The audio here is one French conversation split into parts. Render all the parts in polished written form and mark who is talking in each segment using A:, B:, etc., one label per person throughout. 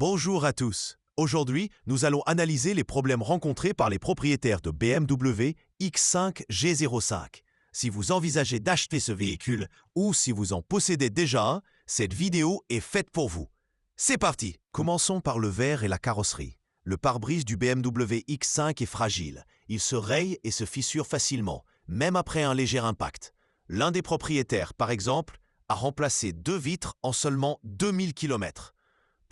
A: Bonjour à tous. Aujourd'hui, nous allons analyser les problèmes rencontrés par les propriétaires de BMW X5 G05. Si vous envisagez d'acheter ce véhicule ou si vous en possédez déjà un, cette vidéo est faite pour vous. C'est parti! Commençons par le verre et la carrosserie. Le pare-brise du BMW X5 est fragile. Il se raye et se fissure facilement, même après un léger impact. L'un des propriétaires, par exemple, a remplacé 2 vitres en seulement 2000 km.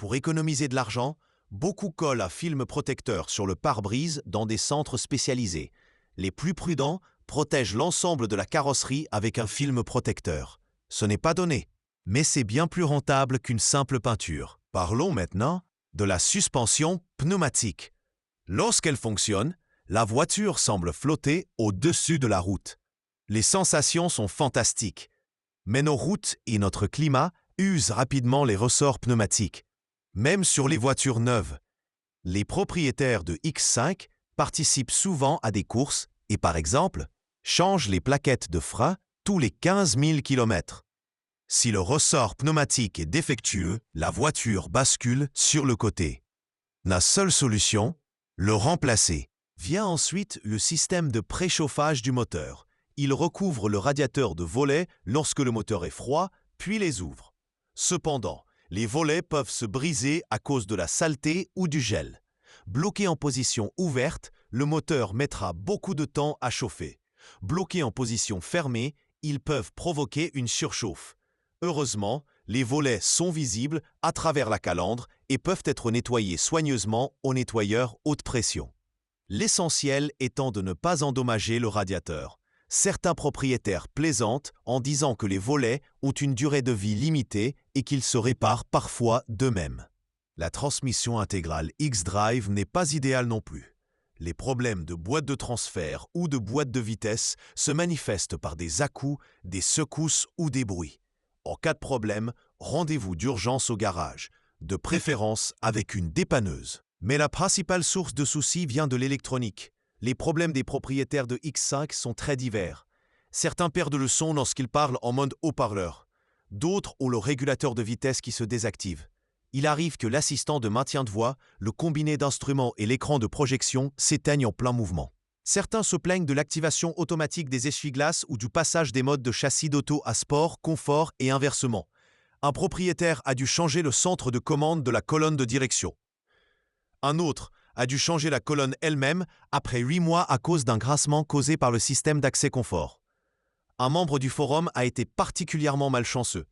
A: Pour économiser de l'argent, beaucoup collent un film protecteur sur le pare-brise dans des centres spécialisés. Les plus prudents protègent l'ensemble de la carrosserie avec un film protecteur. Ce n'est pas donné, mais c'est bien plus rentable qu'une simple peinture. Parlons maintenant de la suspension pneumatique. Lorsqu'elle fonctionne, la voiture semble flotter au-dessus de la route. Les sensations sont fantastiques, mais nos routes et notre climat usent rapidement les ressorts pneumatiques. Même sur les voitures neuves, les propriétaires de X5 participent souvent à des courses et, par exemple, changent les plaquettes de frein tous les 15 000 km. Si le ressort pneumatique est défectueux, la voiture bascule sur le côté. La seule solution, le remplacer. Vient ensuite le système de préchauffage du moteur. Il recouvre le radiateur de volets lorsque le moteur est froid, puis les ouvre. Cependant, les volets peuvent se briser à cause de la saleté ou du gel. Bloqué en position ouverte, le moteur mettra beaucoup de temps à chauffer. Bloqué en position fermée, ils peuvent provoquer une surchauffe. Heureusement, les volets sont visibles à travers la calandre et peuvent être nettoyés soigneusement au nettoyeur haute pression. L'essentiel étant de ne pas endommager le radiateur. Certains propriétaires plaisantent en disant que les volets ont une durée de vie limitée et qu'ils se réparent parfois d'eux-mêmes. La transmission intégrale X-Drive n'est pas idéale non plus. Les problèmes de boîte de transfert ou de boîte de vitesse se manifestent par des à-coups, des secousses ou des bruits. En cas de problème, rendez-vous d'urgence au garage, de préférence avec une dépanneuse. Mais la principale source de soucis vient de l'électronique. Les problèmes des propriétaires de X5 sont très divers. Certains perdent le son lorsqu'ils parlent en mode haut-parleur. D'autres ont le régulateur de vitesse qui se désactive. Il arrive que l'assistant de maintien de voix, le combiné d'instruments et l'écran de projection s'éteignent en plein mouvement. Certains se plaignent de l'activation automatique des essuie-glaces ou du passage des modes de châssis d'auto à sport, confort et inversement. Un propriétaire a dû changer le centre de commande de la colonne de direction. Un autre a dû changer la colonne elle-même après 8 mois à cause d'un grincement causé par le système d'accès confort. Un membre du forum a été particulièrement malchanceux.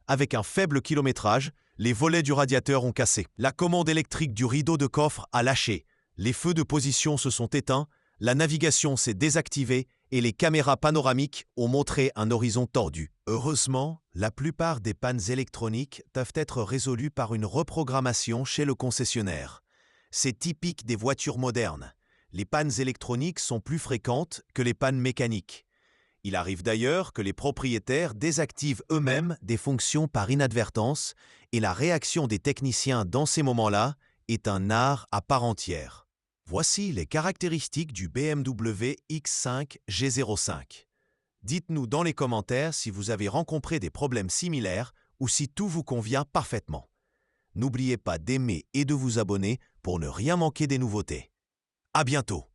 A: Avec un faible kilométrage, les volets du radiateur ont cassé. La commande électrique du rideau de coffre a lâché. Les feux de position se sont éteints, la navigation s'est désactivée et les caméras panoramiques ont montré un horizon tordu. Heureusement, la plupart des pannes électroniques peuvent être résolues par une reprogrammation chez le concessionnaire. C'est typique des voitures modernes. Les pannes électroniques sont plus fréquentes que les pannes mécaniques. Il arrive d'ailleurs que les propriétaires désactivent eux-mêmes des fonctions par inadvertance et la réaction des techniciens dans ces moments-là est un art à part entière. Voici les caractéristiques du BMW X5 G05. Dites-nous dans les commentaires si vous avez rencontré des problèmes similaires ou si tout vous convient parfaitement. N'oubliez pas d'aimer et de vous abonner pour ne rien manquer des nouveautés. À bientôt!